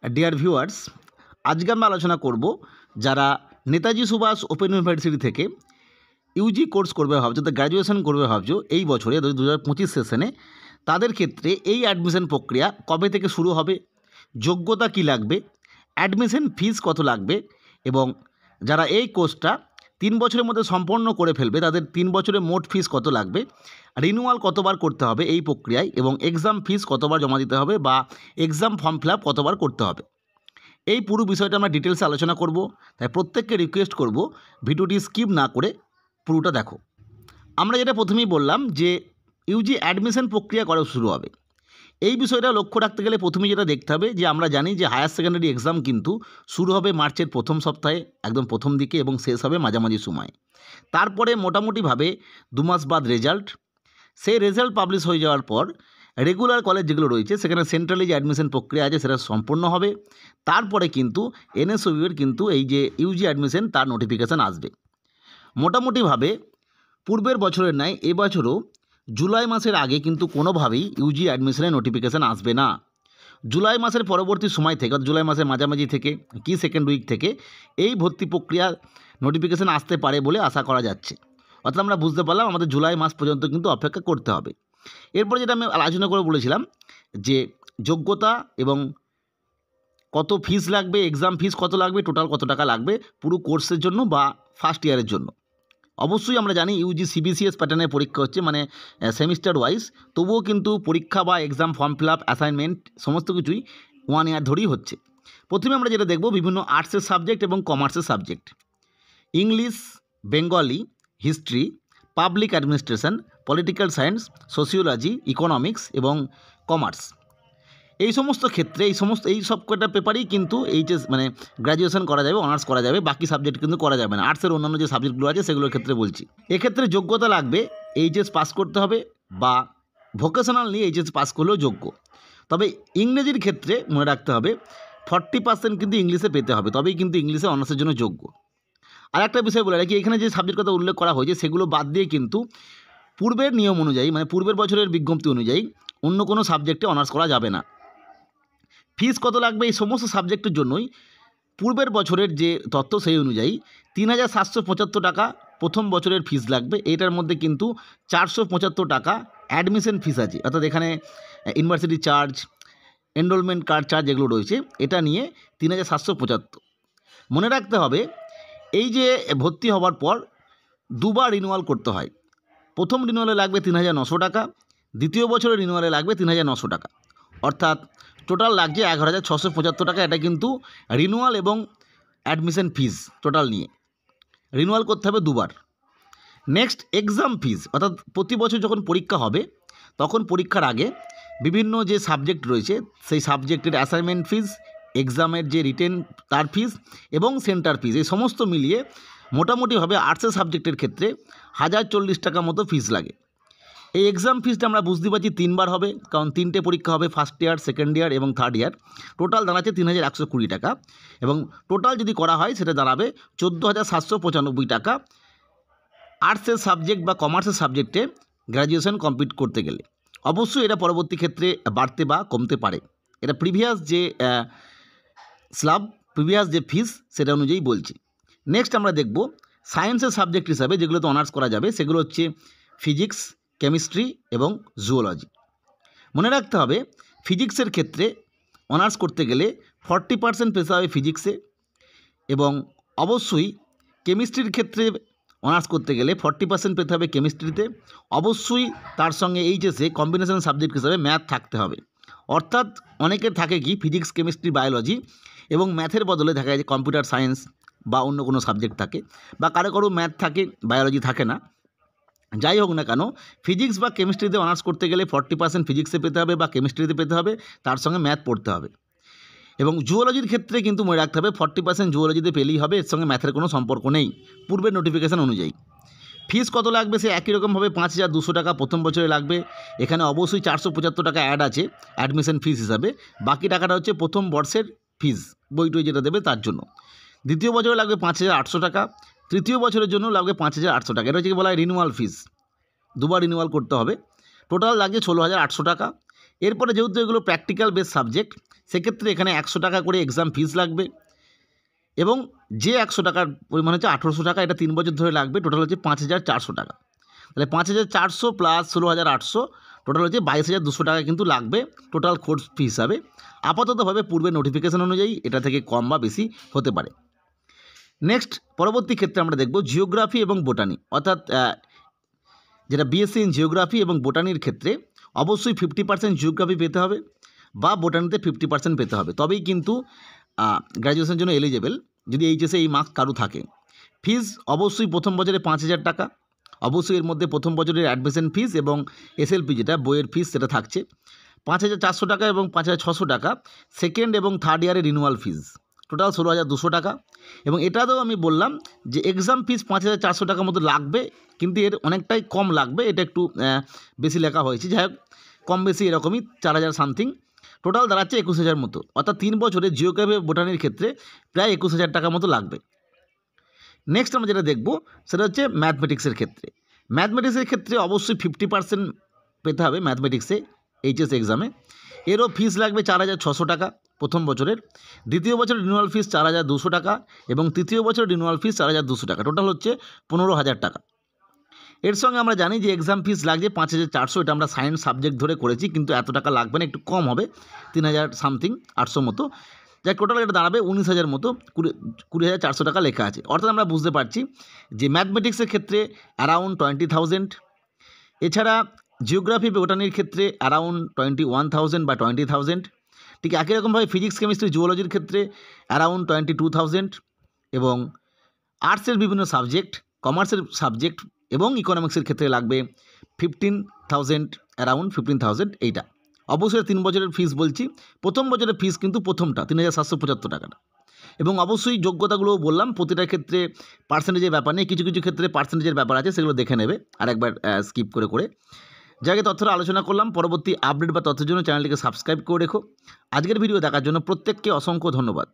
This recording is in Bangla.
ডিয়ার ভিউয়ার্স, আজকে আমরা আলোচনা করব যারা নেতাজি সুভাষ ওপেন ইউনিভার্সিটি থেকে ইউজি কোর্স করবে ভাবছো, তো গ্র্যাজুয়েশন করবে ভাবছো এই বছরে 2025 সেশনে, তাদের ক্ষেত্রে এই অ্যাডমিশন প্রক্রিয়া কবে থেকে শুরু হবে, যোগ্যতা কী লাগবে, অ্যাডমিশন ফিস কত লাগবে, এবং যারা এই কোর্সটা 3 বছরের মধ্যে সম্পন্ন করে ফেলবে তাদের 3 বছরের মোট ফিস কত লাগবে, রিনিউয়াল কতবার করতে হবে এই প্রক্রিয়ায়, এবং এক্সাম ফিস কতবার জমা দিতে হবে বা এক্সাম ফর্ম ফিল আপ কতবার করতে হবে, এই পুরো বিষয়টা আমরা ডিটেলসে আলোচনা করব। তাই প্রত্যেককে রিকোয়েস্ট করব ভিডিওটি স্কিপ না করে পুরোটা দেখো। আমরা যেটা প্রথমেই বললাম যে ইউজি অ্যাডমিশন প্রক্রিয়া করা শুরু হবে, এই বিষয়টা লক্ষ্য রাখতে গেলে প্রথমেই যেটা দেখতে হবে যে আমরা জানি যে হায়ার সেকেন্ডারি এক্সাম কিন্তু শুরু হবে মার্চের প্রথম সপ্তাহে, একদম প্রথম দিকে, এবং শেষ হবে মাঝামাঝি সময়। তারপরে মোটামুটিভাবে 2 মাস বাদ রেজাল্ট, সেই রেজাল্ট পাবলিশ হয়ে যাওয়ার পর রেগুলার কলেজ যেগুলো রয়েছে সেখানে সেন্ট্রালি যে অ্যাডমিশন প্রক্রিয়া আছে সেটা সম্পূর্ণ হবে। তারপরে কিন্তু এনএসইউর কিন্তু এই যে ইউজি অ্যাডমিশন তার নোটিফিকেশান আসবে। মোটামুটিভাবে পূর্বের বছরের ন্যায় এবছরও জুলাই মাসের আগে কিন্তু কোনোভাবেই ইউজি অ্যাডমিশনের নোটিফিকেশান আসবে না। জুলাই মাসের পরবর্তী সময় থেকে, জুলাই মাসের মাঝামাঝি থেকে কি সেকেন্ড উইক থেকে এই ভর্তি প্রক্রিয়া নোটিফিকেশান আসতে পারে বলে আশা করা যাচ্ছে। অর্থাৎ আমরা বুঝতে পারলাম আমাদের জুলাই মাস পর্যন্ত কিন্তু অপেক্ষা করতে হবে। এরপরে যেটা আমি আলোচনা করে বলেছিলাম যে যোগ্যতা এবং কত ফিস লাগবে, এক্সাম ফিস কত লাগবে, টোটাল কত টাকা লাগবে পুরো কোর্সের জন্য বা ফার্স্ট ইয়ারের জন্য। অবশ্যই আমরা জানি ইউজি সিবিসিএস প্যাটার্নের পরীক্ষা হচ্ছে, মানে সেমিস্টার ওয়াইজ, তবুও কিন্তু পরীক্ষা বা exam form fill up assignment সমস্ত কিছুই 1 ইয়ার ধরেই হচ্ছে। প্রথমে আমরা যেটা দেখব বিভিন্ন আর্টসের সাবজেক্ট এবং কমার্সের subject, English, Bengali, history, public administration, political science, sociology, economics এবং কমার্স। এই সমস্ত ক্ষেত্রে এই সব কটা পেপারই কিন্তু এইচএস মানে গ্র্যাজুয়েশন করা যাবে, অনার্স করা যাবে, বাকি সাবজেক্ট কিন্তু করা যাবে না। আর্টসের অন্যান্য যে সাবজেক্টগুলো আছে সেগুলোর ক্ষেত্রে বলছি। এক্ষেত্রে যোগ্যতা লাগবে এইচএস পাস করতে হবে বা ভোকেশনাল নিয়ে এইচএস পাস করলেও যোগ্য। তবে ইংরেজির ক্ষেত্রে মনে রাখতে হবে 40% কিন্তু ইংলিশে পেতে হবে, তবেই কিন্তু ইংলিশে অনার্সের জন্য যোগ্য। আর একটা বিষয় বলে রাখি, এখানে যে সাবজেক্ট কথা উল্লেখ করা হয়েছে সেগুলো বাদ দিয়ে কিন্তু পূর্বের নিয়ম অনুযায়ী, মানে পূর্বের বছরের বিজ্ঞপ্তি অনুযায়ী অন্য কোনো সাবজেক্টে অনার্স করা যাবে না। ফিস কত লাগবে এই সমস্ত সাবজেক্টের জন্যই পূর্বের বছরের যে তথ্য সেই অনুযায়ী 3,775 টাকা প্রথম বছরের ফিস লাগবে। এটার মধ্যে কিন্তু 475 টাকা অ্যাডমিশন ফিস আছে, অর্থাৎ এখানে university charge, enrolment card charge যেগুলো রয়েছে এটা নিয়ে 3,775। মনে রাখতে হবে এই যে ভর্তি হওয়ার পর দুবার রিনিউয়াল করতে হয়। প্রথম রিনিউয়ালে লাগবে 3,900 টাকা, দ্বিতীয় বছরের রিনিউয়ালে লাগবে 3,900 টাকা, অর্থাৎ টোটাল লাগছে 11,675 টাকা। এটা কিন্তু রিনিউয়াল এবং অ্যাডমিশন ফিস টোটাল নিয়ে রিনিউয়াল করতে হবে দুবার। নেক্সট এক্সাম ফিস, অর্থাৎ প্রতি বছর যখন পরীক্ষা হবে তখন পরীক্ষার আগে বিভিন্ন যে সাবজেক্ট রয়েছে সেই সাবজেক্টের অ্যাসাইনমেন্ট ফিস, এক্সামের যে রিটেন তার ফিস এবং সেন্টার ফিস, এই সমস্ত মিলিয়ে মোটামুটিভাবে আর্টসের সাবজেক্টের ক্ষেত্রে 1,040 টাকা মতো ফিস লাগে। এই এক্সাম ফিসটা আমরা বুঝতে পারছি 3 বার হবে, কারণ 3টে পরীক্ষা হবে, ফার্স্ট ইয়ার, সেকেন্ড ইয়ার এবং থার্ড ইয়ার। টোটাল দাঁড়াচ্ছে 3,120 টাকা, এবং টোটাল যদি করা হয় সেটা দাঁড়াবে 14,795 টাকা আর্টসের সাবজেক্ট বা কমার্সের সাবজেক্টে গ্র্যাজুয়েশন কমপ্লিট করতে গেলে। অবশ্যই এটা পরবর্তী ক্ষেত্রে বাড়তে বা কমতে পারে, এটা প্রিভিয়াস যে প্রিভিয়াস যে ফিস সেটা অনুযায়ী বলছি। নেক্সট আমরা দেখব সায়েন্সের সাবজেক্ট হিসাবে যেগুলোতে অনার্স করা যাবে, সেগুলো হচ্ছে ফিজিক্স, কেমিস্ট্রি এবং জুওলজি। মনে রাখতে হবে ফিজিক্সের ক্ষেত্রে অনার্স করতে গেলে 40% পেতে হবে ফিজিক্সে, এবং অবশ্যই কেমিস্ট্রির ক্ষেত্রে অনার্স করতে গেলে 40% পেতে হবে কেমিস্ট্রিতে। অবশ্যই তার সঙ্গে এইচএসে কম্বিনেশন সাবজেক্ট হিসাবে ম্যাথ থাকতে হবে। অর্থাৎ অনেকের থাকে কি ফিজিক্স, কেমিস্ট্রি, বায়োলজি এবং ম্যাথের বদলে দেখা যায় যে কম্পিউটার সায়েন্স বা অন্য কোনো সাবজেক্ট থাকে, বা কারো কারো ম্যাথ থাকে, বায়োলজি থাকে না। যাই হোক না কেন, ফিজিক্স বা কেমিস্ট্রিতে অনার্স করতে গেলে 40% ফিজিক্সে পেতে হবে বা কেমিস্ট্রিতে পেতে হবে, তার সঙ্গে ম্যাথ পড়তে হবে। এবং জুওলজির ক্ষেত্রে কিন্তু মনে রাখতে হবে 40% জুওলজিতে পেলেই হবে, এর সঙ্গে ম্যাথের কোনো সম্পর্ক নেই পূর্বের নোটিফিকেশান অনুযায়ী। ফিস কত লাগবে সে একই রকমভাবে 5,200 টাকা প্রথম বছরে লাগবে। এখানে অবশ্যই 475 টাকা অ্যাড আছে অ্যাডমিশন ফিস হিসাবে, বাকি টাকাটা হচ্ছে প্রথম বর্ষের ফিস, বই টই যেটা দেবে তার জন্য। দ্বিতীয় বছরে লাগবে 5,800 টাকা, তৃতীয় বছরের জন্য লাগবে 5,800 টাকা। এটা হচ্ছে বলা হয় রিনিউয়াল ফিস, দুবার রিনিউয়াল করতে হবে। টোটাল লাগছে 16,800 টাকা। এরপরে যেহেতু এগুলো প্র্যাকটিক্যাল বেস সাবজেক্ট, সেক্ষেত্রে এখানে 100 টাকা করে এক্সাম ফিস লাগবে এবং যে 100 টাকার পরিমাণ হচ্ছে 1800 টাকা, এটা 3 বছর ধরে লাগবে। টোটাল হচ্ছে 5400 টাকা। তাহলে 5400 প্লাস 16800 টোটাল হচ্ছে 22200 টাকা কিন্তু লাগবে টোটাল কোর্স ফি হিসাবে। আপাততভাবে পূর্বের নোটিফিকেশন অনুযায়ী এটা থেকে কম বা বেশি হতে পারে। নেক্সট পরবর্তী ক্ষেত্রে আমরা দেখব জিওগ্রাফি এবং বোটানি, অর্থাৎ যেটা বিএসসি ইন জিওগ্রাফি এবং বোটানির ক্ষেত্রে অবশ্যই 50% জিওগ্রাফি পেতে হবে বা বোটানিতে 50% পেতে হবে, তবেই কিন্তু গ্র্যাজুয়েশনের জন্য এলিজেবল, যদি এইচএসে এই মার্কস কারো থাকে। ফিজ অবশ্যই প্রথম বছরে 5000 টাকা, অবশ্যই এর মধ্যে প্রথম বছরের অ্যাডমিশন ফিস এবং এসএলপি যেটা বইয়ের ফিস সেটা থাকছে 5400 টাকা এবং 5600 টাকা সেকেন্ড এবং থার্ড ইয়ারের রিনিউয়াল ফিস, টোটাল 16200 টাকা। এবং এটাতেও আমি বললাম যে এক্সাম ফিস 5400 টাকা মতো লাগবে, কিন্তু এর অনেকটাই কম লাগবে, এটা একটু বেশি লেখা হয়েছে। যাই হোক, কম বেশি এরকমই 4000 সামথিং, টোটাল দাঁড়াচ্ছে 21000 মতো, অর্থাৎ 3 বছরে জিওগ্রাফি বোটানির ক্ষেত্রে প্রায় 21000 টাকা মতো লাগবে। নেক্সট আমরা যেটা দেখব সেটা হচ্ছে ম্যাথমেটিক্সের ক্ষেত্রে। ম্যাথমেটিক্সের ক্ষেত্রে অবশ্যই 50% পেতে হবে ম্যাথমেটিক্সে এইচএস এক্সামে। এরও ফিস লাগবে 4600 টাকা প্রথম বছরের, দ্বিতীয় বছরের রিনিউয়াল ফিস 4200 টাকা এবং তৃতীয় বছরের রিনিউয়াল ফিস 4200 টাকা, টোটাল হচ্ছে 15000 টাকা। এর সঙ্গে আমরা জানি যে এক্সাম ফিস লাগছে 5400, এটা আমরা সায়েন্স সাবজেক্ট ধরে করেছি, কিন্তু এত টাকা লাগবে না, একটু কম হবে, 3000 সামথিং 800 মতো। যাই টোটাল এটা দাঁড়াবে 19000 মতো, 20400 টাকা লেখা আছে। অর্থাৎ আমরা বুঝতে পারছি যে ম্যাথমেটিক্সের ক্ষেত্রে অ্যারাউন্ড 20000, এছাড়া জিওগ্রাফি বোটানির ক্ষেত্রে অ্যারাউন্ড 21000 বা 20000, ঠিক একই রকমভাবে ফিজিক্স কেমিস্ট্রি জুওলজির ক্ষেত্রে অ্যারাউন্ড 22000 এবং আর্টসের বিভিন্ন সাবজেক্ট, কমার্সের সাবজেক্ট এবং ইকোনমিক্সের ক্ষেত্রে লাগবে 15000, অ্যারাউন্ড 15000 এইটা। অবশ্যই 3 বছরের ফিস বলছি, প্রথম বছরের ফিস কিন্তু প্রথমটা 3775 টাকাটা। এবং অবশ্যই যোগ্যতাগুলোও বললাম, প্রতিটা ক্ষেত্রে পার্সেন্টেজের ব্যাপার নেই, কিছু কিছু ক্ষেত্রে পার্সেন্টেজের ব্যাপার আছে, সেগুলো দেখে নেবে আরেকবার স্কিপ করে করে। যাকে তথ্যটা আলোচনা করলাম, পরবর্তী আপডেট বা তথ্যের জন্য চ্যানেলটিকে সাবস্ক্রাইব করে রেখো। আজকের ভিডিও দেখার জন্য প্রত্যেককে অসংখ্য ধন্যবাদ।